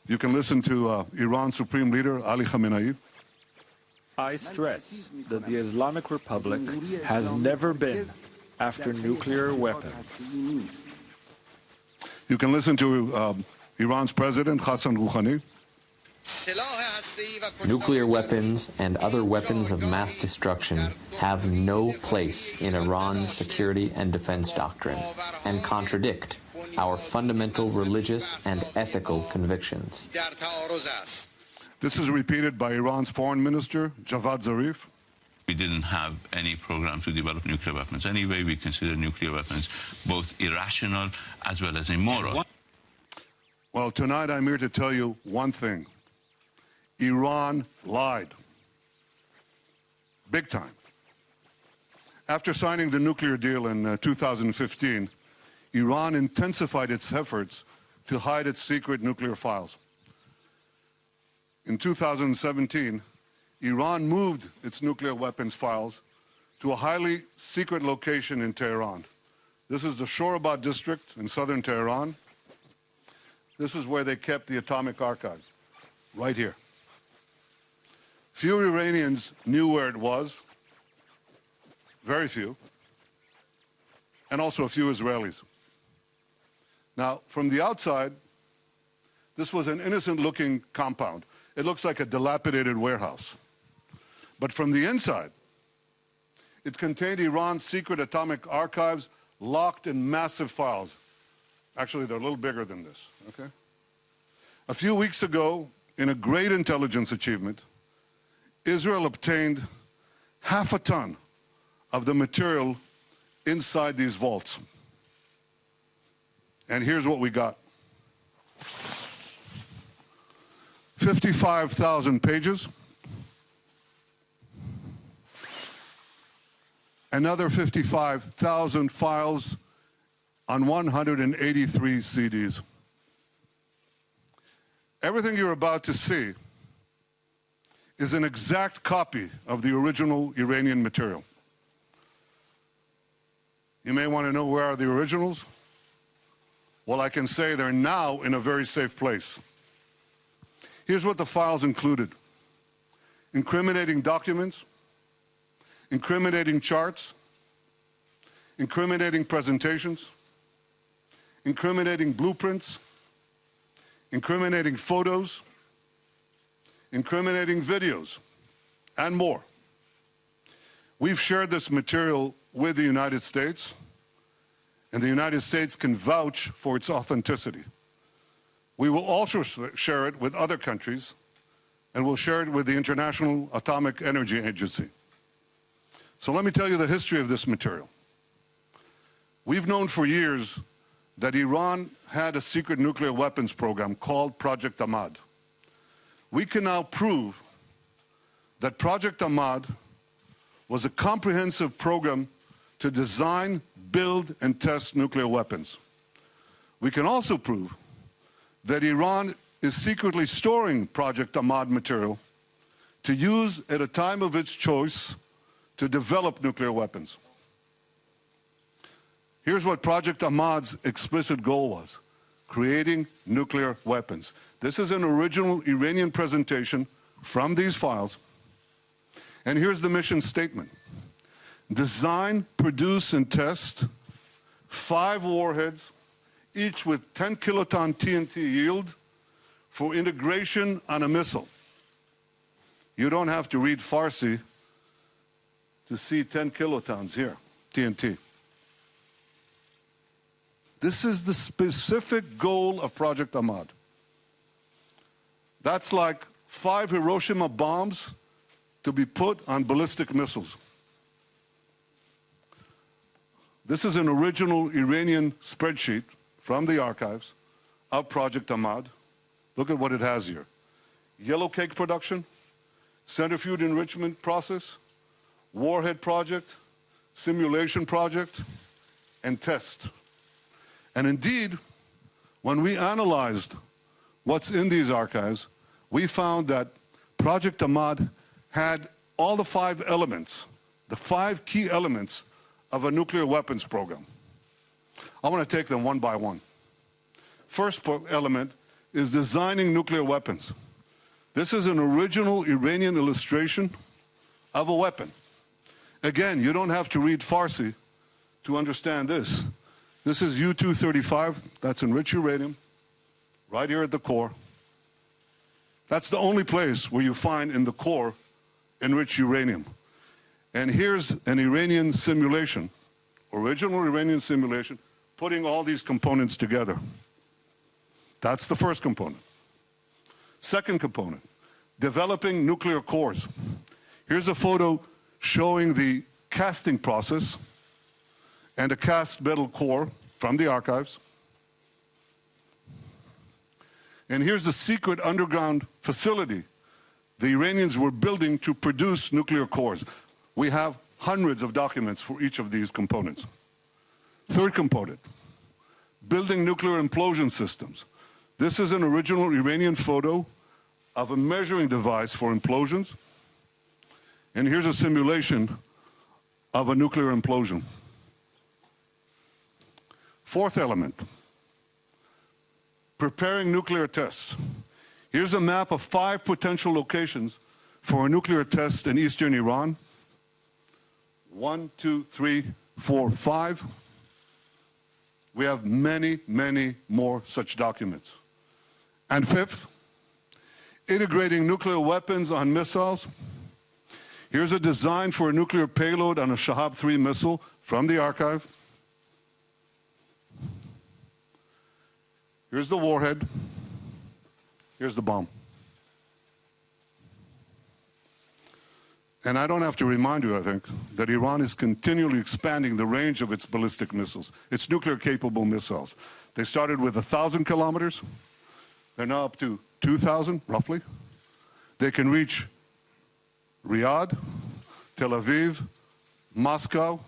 You can listen to Iran's Supreme Leader, Ali Khamenei. I stress that the Islamic Republic has never been after nuclear weapons. You can listen to Iran's President, Hassan Rouhani. Nuclear weapons and other weapons of mass destruction have no place in Iran's security and defense doctrine and contradict our fundamental religious and ethical convictions. This is repeated by Iran's Foreign Minister, Javad Zarif. We didn't have any program to develop nuclear weapons. Anyway, we consider nuclear weapons both irrational as well as immoral. Well, tonight I'm here to tell you one thing. Iran lied. Big time. After signing the nuclear deal in 2015, Iran intensified its efforts to hide its secret nuclear files. In 2017, Iran moved its nuclear weapons files to a highly secret location in Tehran. This is the Shorabad district in southern Tehran. This is where they kept the atomic archives, right here. Few Iranians knew where it was, very few, and also a few Israelis. Now, from the outside, this was an innocent-looking compound. It looks like a dilapidated warehouse. But from the inside, it contained Iran's secret atomic archives locked in massive files. Actually, they're a little bigger than this, okay? A few weeks ago, in a great intelligence achievement, Israel obtained 1/2 ton of the material inside these vaults. And here's what we got. 55,000 pages. Another 55,000 files on 183 CDs. Everything you're about to see is an exact copy of the original Iranian material. You may want to know where are the originals? Well, I can say they're now in a very safe place. Here's what the files included: incriminating documents, incriminating charts, incriminating presentations, incriminating blueprints, incriminating photos, incriminating videos, and more. We've shared this material with the United States, and the United States can vouch for its authenticity. We will also share it with other countries, and we'll share it with the International Atomic Energy Agency. So let me tell you the history of this material. We've known for years that Iran had a secret nuclear weapons program called Project Ahmad. We can now prove that Project Ahmad was a comprehensive program to design, build, and test nuclear weapons. We can also prove that Iran is secretly storing Project Ahmad material to use at a time of its choice to develop nuclear weapons. Here's what Project Ahmad's explicit goal was: creating nuclear weapons. This is an original Iranian presentation from these files. And here's the mission statement: design, produce, and test 5 warheads, each with 10 kiloton TNT yield, for integration on a missile. You don't have to read Farsi to see 10 kilotons here, TNT. This is the specific goal of Project Ahmad. That's like 5 Hiroshima bombs to be put on ballistic missiles. This is an original Iranian spreadsheet from the archives of Project Ahmad. Look at what it has here: yellow cake production, centrifuge enrichment process, warhead project, simulation project, and test. And indeed, when we analyzed what's in these archives, we found that Project Ahmad had all the 5 elements, the 5 key elements of a nuclear weapons program. I want to take them one by one. First element is designing nuclear weapons. This is an original Iranian illustration of a weapon. Again, you don't have to read Farsi to understand this. This is U-235, that's enriched uranium, right here at the core. That's the only place where you find in the core enriched uranium. And here's an Iranian simulation, original Iranian simulation, putting all these components together. That's the first component. Second component, developing nuclear cores. Here's a photo showing the casting process and a cast metal core from the archives. And here's the secret underground facility the Iranians were building to produce nuclear cores. We have hundreds of documents for each of these components. Third component, building nuclear implosion systems. This is an original Iranian photo of a measuring device for implosions. And here's a simulation of a nuclear implosion. Fourth element, preparing nuclear tests. Here's a map of 5 potential locations for a nuclear test in eastern Iran. 1, 2, 3, 4, 5. We have many, many more such documents. And fifth, integrating nuclear weapons on missiles. Here's a design for a nuclear payload on a Shahab-3 missile from the archive. Here's the warhead. Here's the bomb. And I don't have to remind you, I think, that Iran is continually expanding the range of its ballistic missiles, its nuclear-capable missiles. They started with 1,000 kilometers. They're now up to 2,000, roughly. They can reach Riyadh, Tel Aviv, Moscow,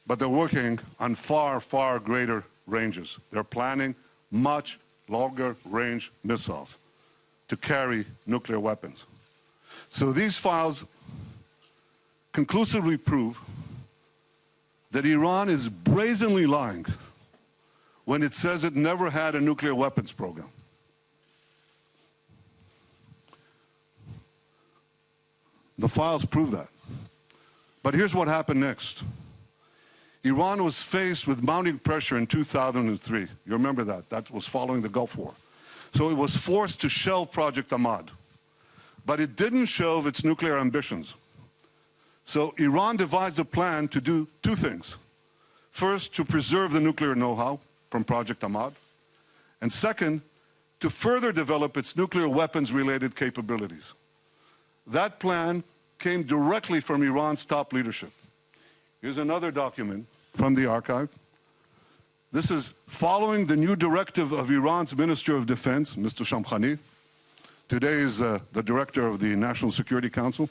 but they're working on far, far greater ranges. They're planning much longer range missiles to carry nuclear weapons. So these files conclusively prove that Iran is brazenly lying when it says it never had a nuclear weapons program. The files prove that. But here's what happened next. Iran was faced with mounting pressure in 2003. You remember that. That was following the Gulf War. So it was forced to shelve Project Ahmad. But it didn't shelve its nuclear ambitions. So Iran devised a plan to do 2 things. First, to preserve the nuclear know-how from Project Ahmad. And second, to further develop its nuclear weapons-related capabilities. That plan came directly from Iran's top leadership. Here's another document from the archive. This is following the new directive of Iran's Minister of Defense, Mr. Shamkhani. Today is the director of the National Security Council.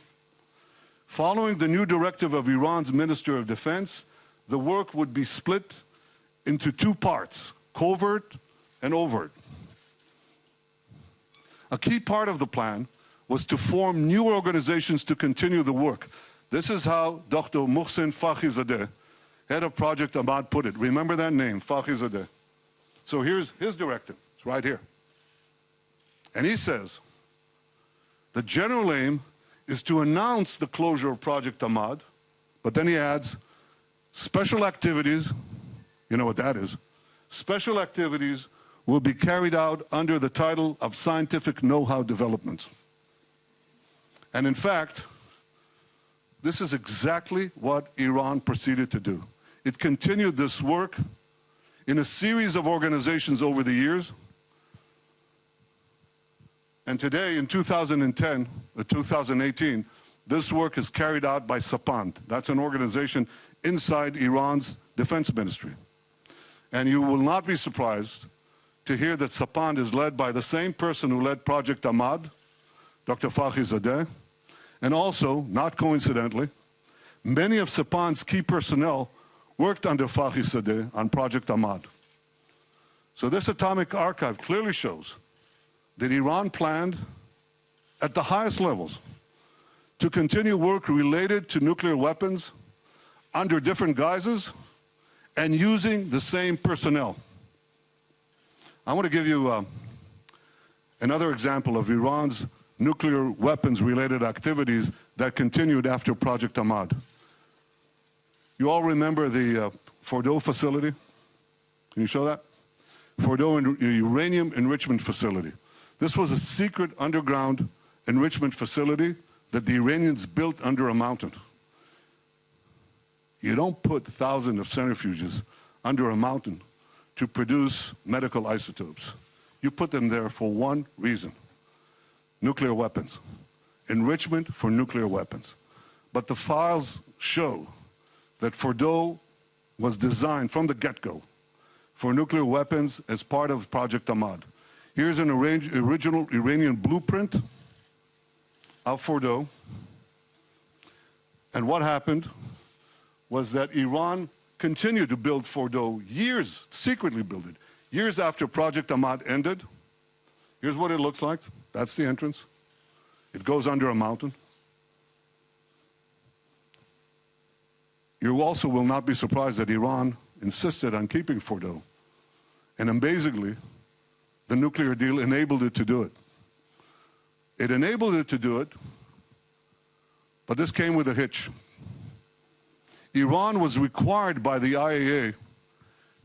Following the new directive of Iran's Minister of Defense, the work would be split into 2 parts, covert and overt. A key part of the plan was to form new organizations to continue the work. This is how Dr. Mohsen Fakhrizadeh, head of Project Ahmad, put it. Remember that name, Fakhrizadeh. So here's his directive. It's right here. And he says, the general aim is to announce the closure of Project Ahmad, but then he adds, special activities, you know what that is, special activities will be carried out under the title of scientific know-how developments. And in fact, this is exactly what Iran proceeded to do. It continued this work in a series of organizations over the years. And today, in 2018, this work is carried out by Sapand. That's an organization inside Iran's defense ministry. And you will not be surprised to hear that Sapand is led by the same person who led Project Ahmad, Dr. Fakhrizadeh, and also, not coincidentally, many of Sapand's key personnel worked under Fakhrizadeh on Project Ahmad. So this atomic archive clearly shows that Iran planned at the highest levels to continue work related to nuclear weapons under different guises and using the same personnel. I want to give you another example of Iran's nuclear weapons-related activities that continued after Project Ahmad. You all remember the Fordow facility? Can you show that? Fordow uranium enrichment facility. This was a secret underground enrichment facility that the Iranians built under a mountain. You don't put thousands of centrifuges under a mountain to produce medical isotopes. You put them there for one reason: nuclear weapons, enrichment for nuclear weapons. But the files show that Fordow was designed from the get-go for nuclear weapons as part of Project Ahmad. Here's an original Iranian blueprint of Fordow. And what happened was that Iran continued to build Fordow years, secretly build it, years after Project Ahmad ended. Here's what it looks like. That's the entrance. It goes under a mountain. You also will not be surprised that Iran insisted on keeping Fordow. And amazingly, the nuclear deal enabled it to do it. It enabled it to do it, but this came with a hitch. Iran was required by the IAEA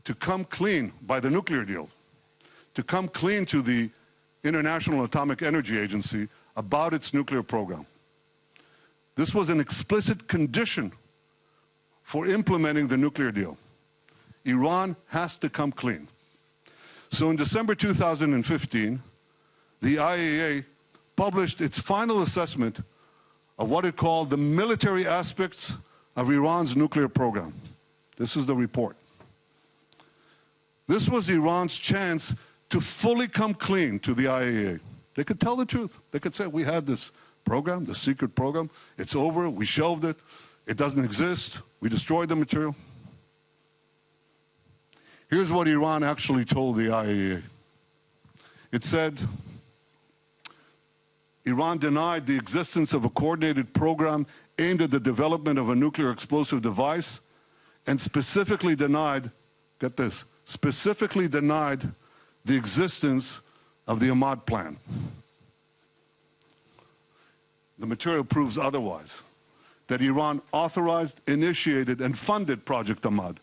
to come clean, by the nuclear deal, to come clean to the International Atomic Energy Agency about its nuclear program. This was an explicit condition for implementing the nuclear deal. Iran has to come clean. So in December 2015, the IAEA published its final assessment of what it called the military aspects of Iran's nuclear program. This is the report. This was Iran's chance to fully come clean to the IAEA. They could tell the truth. They could say, we had this program, the secret program. It's over. We shelved it. It doesn't exist. We destroyed the material. Here's what Iran actually told the IAEA. It said, Iran denied the existence of a coordinated program aimed at the development of a nuclear explosive device, and specifically denied, get this, specifically denied the existence of the Ahmad plan. The material proves otherwise, that Iran authorized, initiated, and funded Project Ahmad,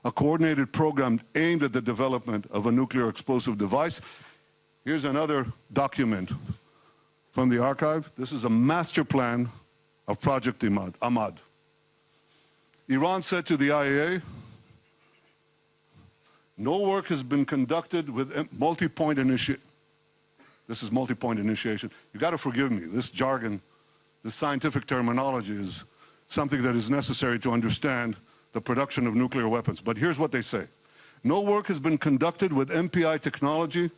a coordinated program aimed at the development of a nuclear explosive device. Here's another document from the archive. This is a master plan of Project Ahmad. Iran said to the IAEA, no work has been conducted with multi-point initiation. This is multi-point initiation. You got to forgive me. This jargon, this scientific terminology is something that is necessary to understand the production of nuclear weapons. But here's what they say. No work has been conducted with MPI technology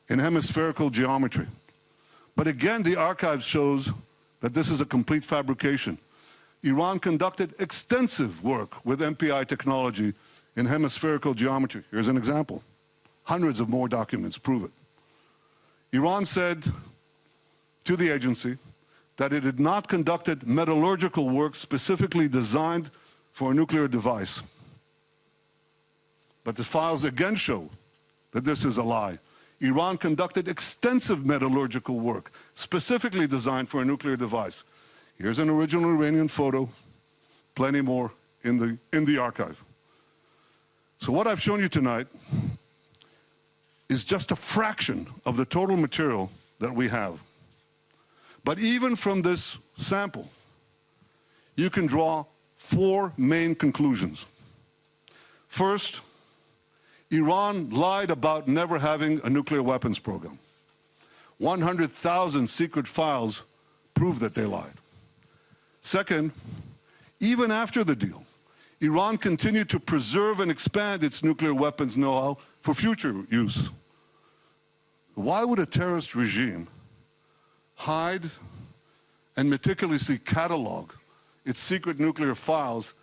in hemispherical geometry. But again, the archive shows that this is a complete fabrication. Iran conducted extensive work with MPI technology in hemispherical geometry. Here's an example. Hundreds of more documents prove it. Iran said to the agency that it had not conducted metallurgical work specifically designed for a nuclear device. But the files again show that this is a lie. Iran conducted extensive metallurgical work specifically designed for a nuclear device. Here's an original Iranian photo, plenty more in the archive. So what I've shown you tonight is just a fraction of the total material that we have. But even from this sample, you can draw four main conclusions. First, Iran lied about never having a nuclear weapons program. 100,000 secret files prove that they lied. Second, even after the deal, Iran continued to preserve and expand its nuclear weapons know-how for future use. Why would a terrorist regime hide and meticulously catalog its secret nuclear files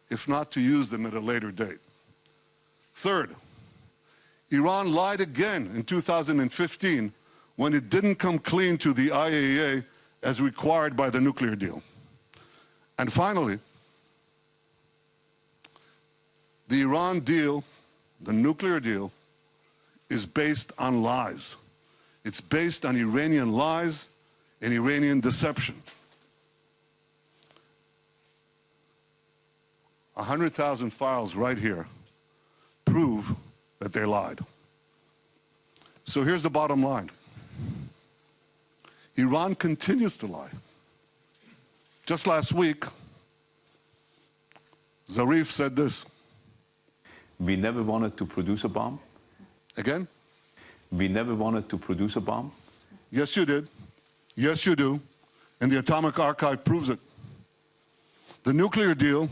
if not to use them at a later date? Third, Iran lied again in 2015 when it didn't come clean to the IAEA as required by the nuclear deal. And finally, the Iran deal, the nuclear deal, is based on lies. It's based on Iranian lies and Iranian deception. 100,000 files right here prove that they lied. So here's the bottom line. Iran continues to lie. Just last week, Zarif said this. We never wanted to produce a bomb. Again? We never wanted to produce a bomb. Yes, you did. Yes, you do. And the Atomic Archive proves it. The nuclear deal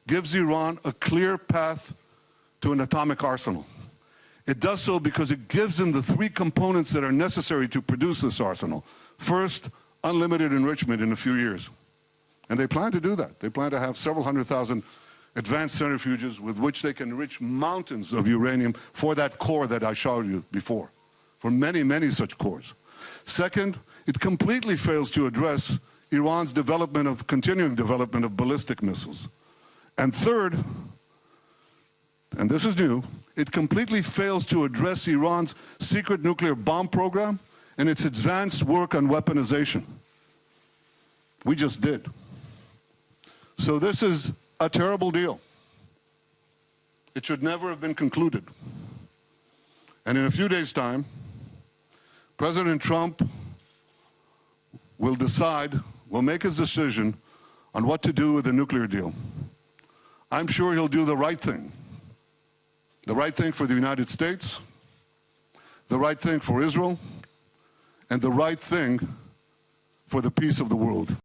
gives Iran a clear path to an atomic arsenal. It does so because it gives them the three components that are necessary to produce this arsenal. First, unlimited enrichment in a few years. And they plan to do that. They plan to have several 100,000 advanced centrifuges with which they can enrich mountains of uranium for that core that I showed you before, for many, many such cores. Second, it completely fails to address Iran's continuing development of ballistic missiles. And third, and this is new, it completely fails to address Iran's secret nuclear bomb program and its advanced work on weaponization. We just did. So this is a terrible deal. It should never have been concluded. And in a few days' time, President Trump will make his decision on what to do with the nuclear deal. I'm sure he'll do the right thing. The right thing for the United States, the right thing for Israel, and the right thing for the peace of the world.